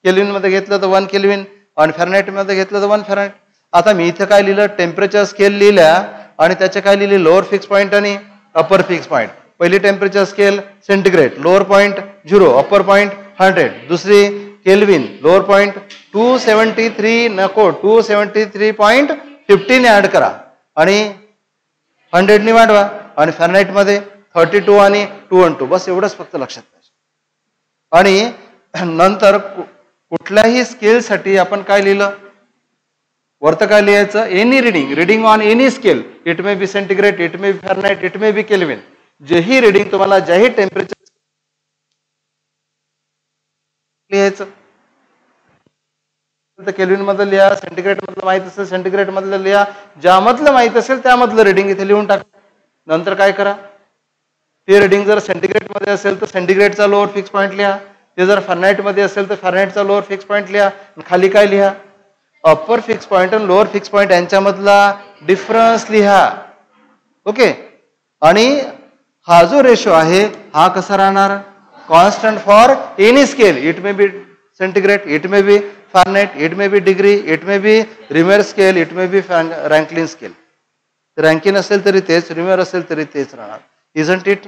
केल्विन मध्ये घेतलं तर 1 केल्विन, आणि फॅरनहाइट मध्ये घेतलं तर 1 फॅरनहाइट. आता मी इथं काय लिहिलं, टेम्परेचर स्केल लिहिल्या आणि त्याचे काय लिहिले, लोअर फिक्स पॉईंट आणि अपर फिक्स पॉईंट. पहिली temperature scale centigrade, lower point 0, अपर पॉईंट 100. दुसरी केल्विन, लोअर पॉईंट 273, नको 273.15 ऍड करा आणि 100 वाढवा. आणि फॅरनहाइट मध्ये 32 आणि 212, बस एवढंच फक्त लक्षात पाहिजे. आणि नंतर कुठल्याही स्केलसाठी आपण काय लिहिलं, वरतं काय लिहायचं, any reading on any scale, it may be centigrade, it may be Fahrenheit, it may B kelvin. जेही रिडिंग तुम्हाला ज्याही टेम्परेचर लिहायचं, केल्विन मधलं लिहा, सेंटीग्रेड मधलं माहित असेल सेंटीग्रेड मधलं लिहा, ज्यामधलं माहित असेल त्यामधलं रिडिंग इथे लिहून टाका. नंतर काय करा, ते रिडिंग जर सेंटीग्रेड मध्ये असेल तर सेंटीग्रेडचा लोअर फिक्स पॉईंट लिहा, ते जर फॅरनहाइट मध्ये असेल तर फॅरनहाइटचा लोअर फिक्स पॉईंट लिहा. खाली काय लिहा, अपर फिक्स पॉईंट आणि लोअर फिक्स पॉईंट यांच्यामधला डिफरन्स लिहा. ओके. आणि हा जो रेशो आहे हा कसा राहणार, constant for any scale, it may be centigrade, it may be Fahrenheit, it may be degree, it may be Reaumur scale, it may be Rankine scale. Rankine असेल तरी तेच, रिमेर असेल तरी तेच राहणार. Isn't it?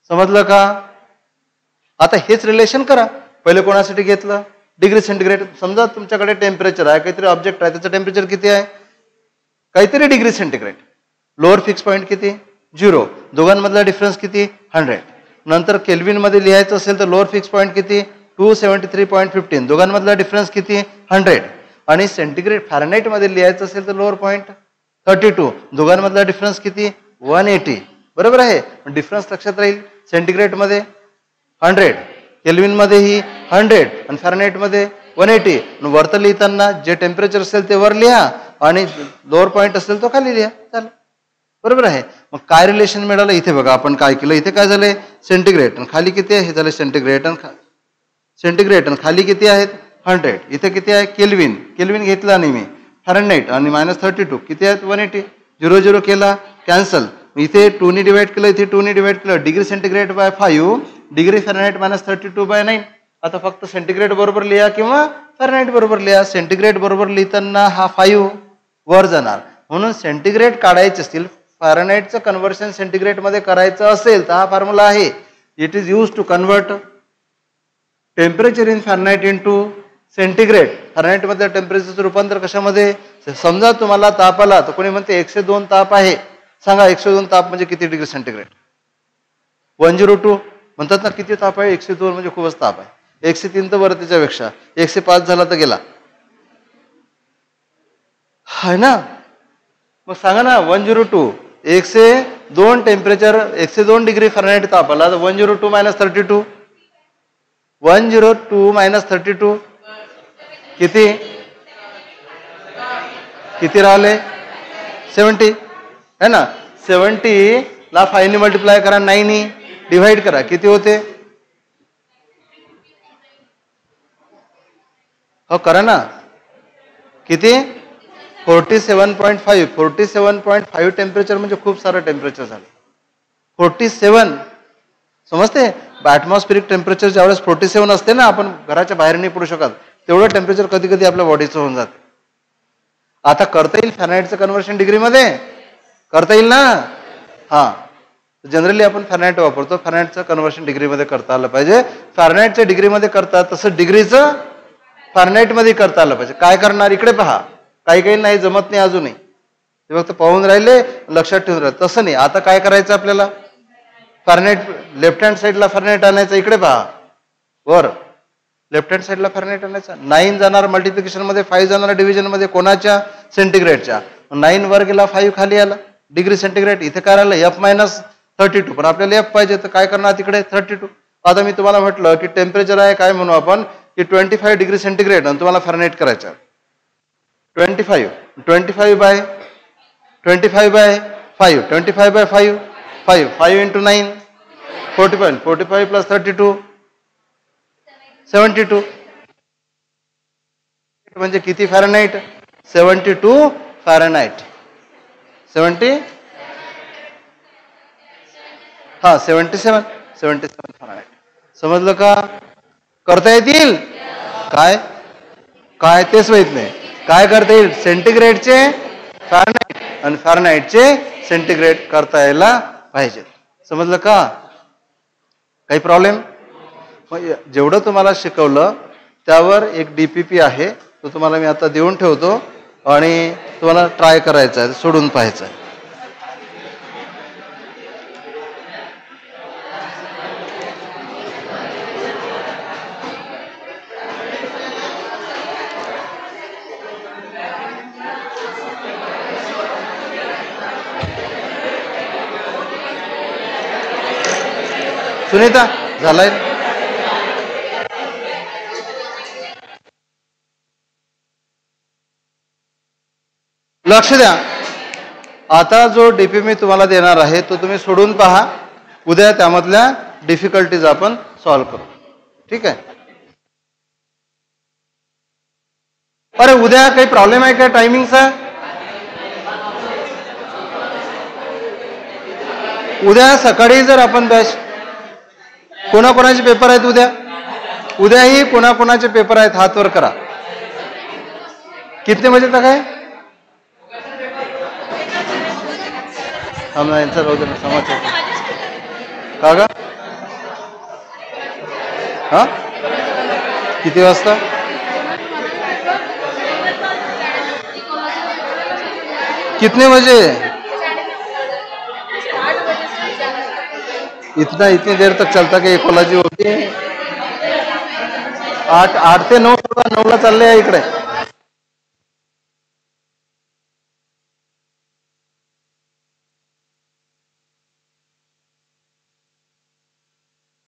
समजलं का? आता हेच रिलेशन करा. पहिले कोणासाठी घेतलं, डिग्री सेंटीग्रेड. समजा तुमच्याकडे टेम्परेचर आहे, काहीतरी ऑब्जेक्ट आहे, त्याचं टेम्परेचर किती आहे, काहीतरी degree centigrade. Lower fix point किती, 0. दोघांमधला डिफरन्स किती, 100. नंतर केल्विन मध्ये लिहायचं असेल तर लोअर फिक्स पॉईंट किती, 273.15. दोघांमधला डिफरन्स किती, 100. आणि सेंटीग्रेड फॅरनहाइट मध्ये लिहायचं असेल तर लोअर पॉईंट 32. दोघांमधला डिफरन्स किती, 180. बरोबर आहे. डिफरन्स लक्षात राहील. सेंटीग्रेड मध्ये 100, केल्विन मध्येही 100 आणि फॅरनहाइट मध्ये 180. वरतं लिहिताना जे टेम्परेचर असेल ते वर लिहा आणि लोअर पॉईंट असेल तो खाली लिहा. चालेल, बरोबर आहे. मग काय रिलेशन मिळालं, इथे बघा आपण काय केलं, इथे काय झालंय, सेंटीग्रेड आणि खाली किती आहे, हे झालं सेंटीग्रेड आणि खाली किती आहेत, 100. इथे किती आहे, केल्विन, केल्विन घेतला नाही मी, फॅरनहाइट आणि -32 किती आहेत, 180. 0 0 केला, कॅन्सल. इथे 2 ने डिवाइड केलं, इथे 2 ने डिवाइड केलं. Degree centigrade by 5, degree Fahrenheit -32/9. आता फक्त सेंटीग्रेड बरोबर लिहा किंवा फॅरनहाइट बरोबर लिहा. सेंटीग्रेड बरोबर लिहिताना हा 5 वर जाणार, म्हणून सेंटीग्रेड काढायचे असतील, फॅरनहाइटचं कन्व्हर्शन सेंटीग्रेड मध्ये करायचं असेल तर हा फॉर्म्युला आहे. It is use to convert temperature in Fahrenheit into centigrade. Fahrenheit मध्ये टेम्परेचरचं रूपांतर कशामध्ये, समजा तुम्हाला ताप आला तर कोणी म्हणते 102 ताप आहे, सांगा 102 ताप म्हणजे किती डिग्री सेंटीग्रेड. 102 म्हणतात ना, किती ताप आहे, 102 म्हणजे खूपच ताप आहे. 103 तर बरं, त्याच्यापेक्षा 105 झाला तर गेला आहे ना. मग सांगा ना, 102, 102 टेम्परेचर, 102 डिग्री फॅरनहाइट ताप आला तर 102 - 32, 102 - 32 किती, किती राहिले, 70 है ना. 70 ला 5 ने मल्टिप्लाय करा, 9 ने डिवाइड करा, किती होते, हो करा ना, किती, 47.5. 47.5 टेम्परेचर म्हणजे खूप सारं टेम्परेचर झालं. 47 समजते. ॲटमॉस्फेरिक टेम्परेचर ज्यावेळेस 47 असते ना, आपण घराच्या बाहेर नाही पडू शकत, तेवढं टेम्परेचर कधी कधी आपल्या बॉडीचं होऊन जाते. आता करता येईल फॅरनहाईटचं कन्व्हर्शन डिग्रीमध्ये, करता येईल ना. हां, जनरली आपण फॅरनहाईट वापरतो, फॅरनहाईटचं कन्व्हर्शन डिग्रीमध्ये करता आलं पाहिजे. फॅरनहाईटचं डिग्रीमध्ये करतात तसं डिग्रीचं फॅरनहाईटमध्ये करता आलं पाहिजे. काय करणार, इकडे पहा, काही काही नाही जमत नाही अजूनही, ते फक्त पाहून राहिले, लक्षात ठेवून राहिले, तसं नाही. आता काय करायचं आपल्याला, फॅरनहाईट लेफ्ट हँड साईडला फॅरनहाईट आणायचं, इकडे पहा वर लेफ्ट हँड साईडला फॅरनहाईट आणायचा. 9 जाणार मल्टिप्लिकेशनमध्ये, 5 जाणार डिव्हिजनमध्ये, कोणाच्या, सेंटीग्रेडच्या. 9 वर गेला, 5 खाली आला, डिग्री सेंटीग्रेड. इथे काय राहिलं, F-32, पण आपल्याला F पाहिजे, तर काय करणार तिकडे 32. आता मी तुम्हाला म्हटलं की टेम्परेचर आहे काय म्हणू आपण की 25 डिग्री सेंटीग्रेड, आणि तुम्हाला फॅरनहाईट करायचं 25 bye 25 bye 5, 25 bye 5, 5 into 9, 45, 45 plus 32, 72. म्हणजे किती फॅरनहाईट, 72 फॅरनहाईट. 77 फॅरनहाईट. समजलं का, करता येतील काय, काय तेच माहित नाही. काय करता येईल, सेंटीग्रेडचे फॅरनहाईट आणि फॅरनहाईटचे सेंटीग्रेड करता यायला पाहिजे. समजलं का, काही प्रॉब्लेम. जेवढं तुम्हाला शिकवलं त्यावर एक DPP आहे, तो तुम्हाला मी आता देऊन ठेवतो आणि तुम्हाला ट्राय करायचा आहे, सोडून पाहायचं आहे. सुनीता झालाय, लक्ष द्या. आता जो DP मी तुम्हाला देणार आहे तो तुम्ही सोडून पहा. उद्या त्यामधल्या डिफिकल्टीज आपण सॉल्व्ह करू, ठीक आहे. अरे उद्या काही प्रॉब्लेम आहे का टायमिंगचा, उद्या सकाळी जर आपण बॅच, कोणाकोणाचे पेपर आहेत उद्या, उद्याही कोणाकोणाचे पेपर आहेत हात वर करा. कितने बजे तक आहे, आम्हाला यांचा राहू दे ना, समाचार का ग, हा किती वाजता, कितने बजे, इतनी देर तक चलता की इकोलॉजी होती. 8 ते 9 9ला चालले आहे इकडे.